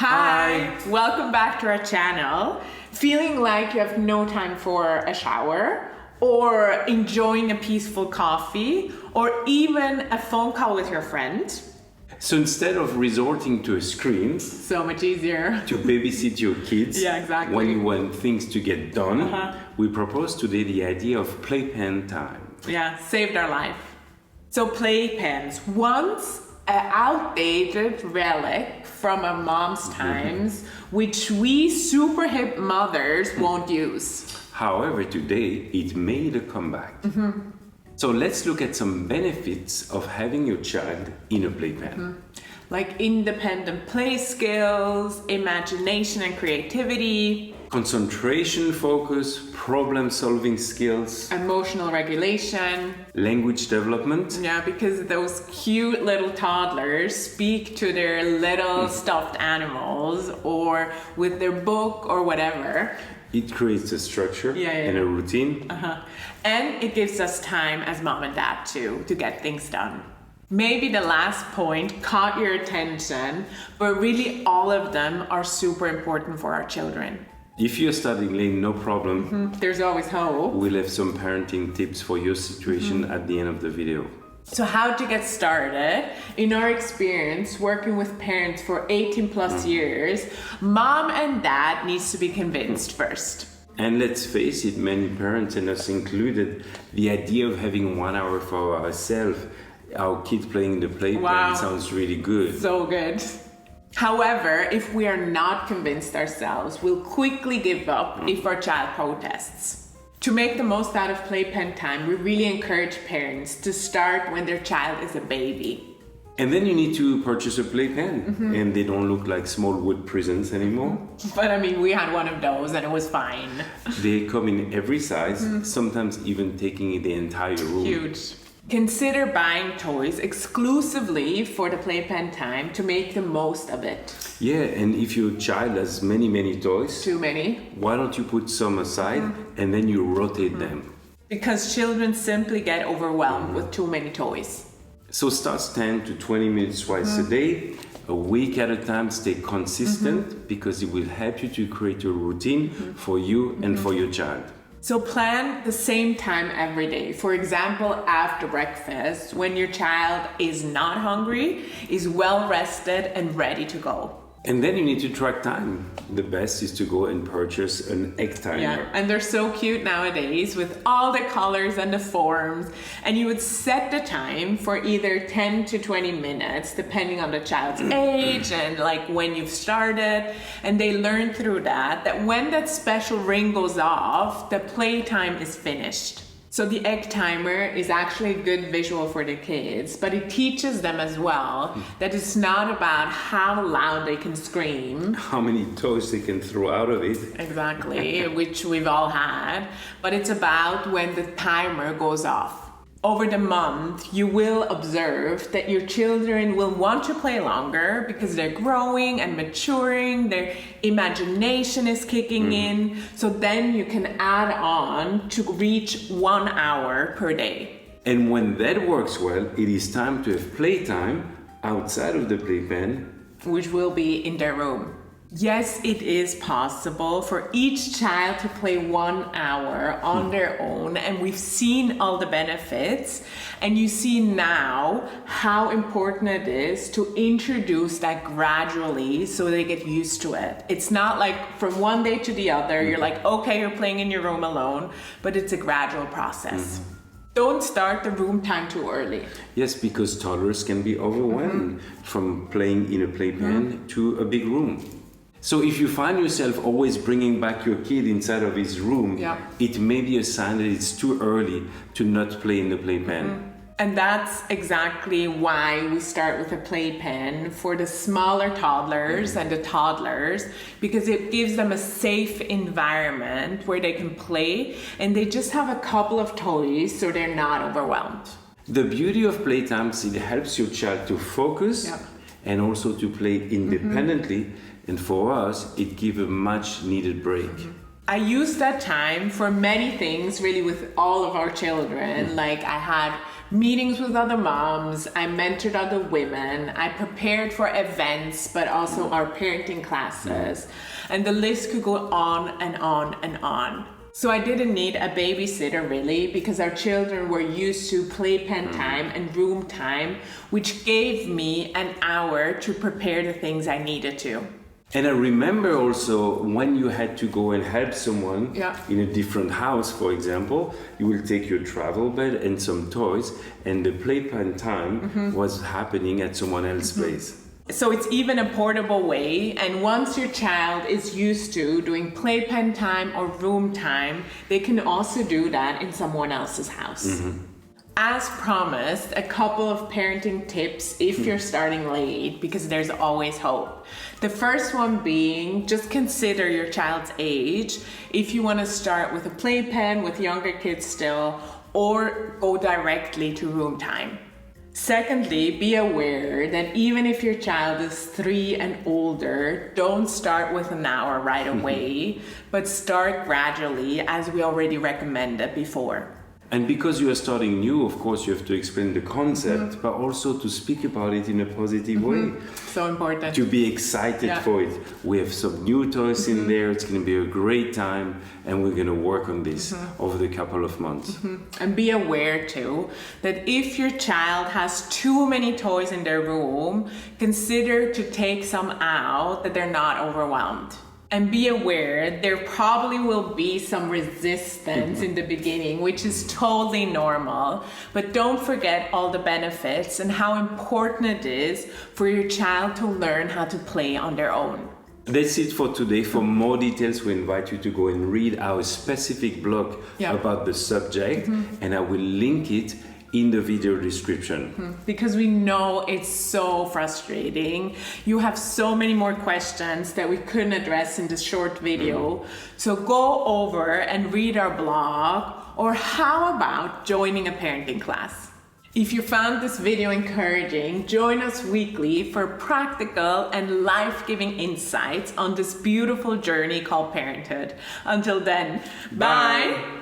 Hi, welcome back to our channel. Feeling like you have no time for a shower, or enjoying a peaceful coffee, or even a phone call with your friend? So instead of resorting to a screen, So much easier. to babysit your kids Yeah, exactly. when you want things to get done, we propose today the idea of playpen time. Yeah, saved our life. So Playpens, once an outdated relic from our mom's times, which we super hip mothers won't use. However, today it made a comeback. So let's look at some benefits of having your child in a playpen. Like independent play skills, imagination and creativity, Concentration, focus, problem-solving skills, emotional regulation. language development, Yeah, because those cute little toddlers speak to their little stuffed animals or with their book or whatever. it creates a structure Yeah, yeah, and a yeah. routine. And it gives us time as mom and dad too to get things done. Maybe the last point caught your attention, but really all of them are super important for our children. If you're studying late, no problem. There's always hope. We'll have some parenting tips for your situation at the end of the video. So how to get started? In our experience, working with parents for 18 plus years, mom and dad needs to be convinced first. And let's face it, many parents, and us included, the idea of having 1 hour for ourselves, our kid playing in the playpen, Wow. sounds really good. So good. However, if we are not convinced ourselves, we'll quickly give up if our child protests. To make the most out of playpen time, we really encourage parents to start when their child is a baby. And then you need to purchase a playpen, and they don't look like small wood prisons anymore. But I mean, we had one of those and it was fine. They come in every size, sometimes even taking the entire room. Huge. Consider buying toys exclusively for the playpen time to make the most of it. Yeah, and if your child has many toys, Too many. why don't you put some aside and then you rotate them? Because children simply get overwhelmed with too many toys. So start 10 to 20 minutes twice a day, a week at a time, stay consistent because it will help you to create a routine for you and for your child. So plan the same time every day. For example, after breakfast, when your child is not hungry, is well rested and ready to go. And then you need to track time. The best is to go and purchase an egg timer. Yeah, and they're so cute nowadays with all the colors and the forms. And you would set the time for either 10 to 20 minutes, depending on the child's age and like when you've started. And they learn through that when that special ring goes off, the playtime is finished. So the egg timer is actually a good visual for the kids, but it teaches them as well that it's not about how loud they can scream. How many toys they can throw out of it. Exactly, which we've all had, but it's about when the timer goes off. Over the month, you will observe that your children will want to play longer because they're growing and maturing, their imagination is kicking in, so then you can add on to reach 1 hour per day. And when that works well, it is time to have playtime outside of the playpen. Which will be in their room. Yes, it is possible for each child to play 1 hour on their own, and we've seen all the benefits, and you see now how important it is to introduce that gradually so they get used to it. It's not like from one day to the other, you're like, okay, you're playing in your room alone, but it's a gradual process. Don't start the room time too early. Yes, because toddlers can be overwhelmed from playing in a playpen to a big room. So if you find yourself always bringing back your kid inside of his room, it may be a sign that it's too early to not play in the playpen. And that's exactly why we start with a playpen for the smaller toddlers and the toddlers, because it gives them a safe environment where they can play and they just have a couple of toys so they're not overwhelmed. The beauty of playtime is it helps your child to focus and also to play independently. And for us, it gives a much needed break. I used that time for many things really with all of our children. Like I had meetings with other moms, I mentored other women, I prepared for events, but also our parenting classes. And the list could go on and on and on. So I didn't need a babysitter really, because our children were used to playpen time and room time, which gave me an hour to prepare the things I needed to. And I remember also when you had to go and help someone in a different house, for example, you will take your travel bed and some toys, and the playpen time was happening at someone else's place. So it's even a portable way, and once your child is used to doing playpen time or room time, they can also do that in someone else's house. As promised, a couple of parenting tips if you're starting late, because there's always hope. The first one being, just consider your child's age. If you want to start with a playpen with younger kids still, or go directly to room time. Secondly, be aware that even if your child is 3 and older, don't start with an hour right away, but start gradually, as we already recommended before. And because you are starting new, of course, you have to explain the concept, but also to speak about it in a positive way. So important. To be excited for it. We have some new toys in there. It's going to be a great time, and we're going to work on this over the couple of months. And be aware too that if your child has too many toys in their room, consider to take some out, that they're not overwhelmed. And be aware there probably will be some resistance in the beginning, which is totally normal. But don't forget all the benefits and how important it is for your child to learn how to play on their own. That's it for today. For more details, we invite you to go and read our specific blog about the subject, and I will link it in the video description. Because we know it's so frustrating. You have so many more questions that we couldn't address in this short video. So go over and read our blog, or how about joining a parenting class? If you found this video encouraging, join us weekly for practical and life-giving insights on this beautiful journey called parenthood. Until then, bye.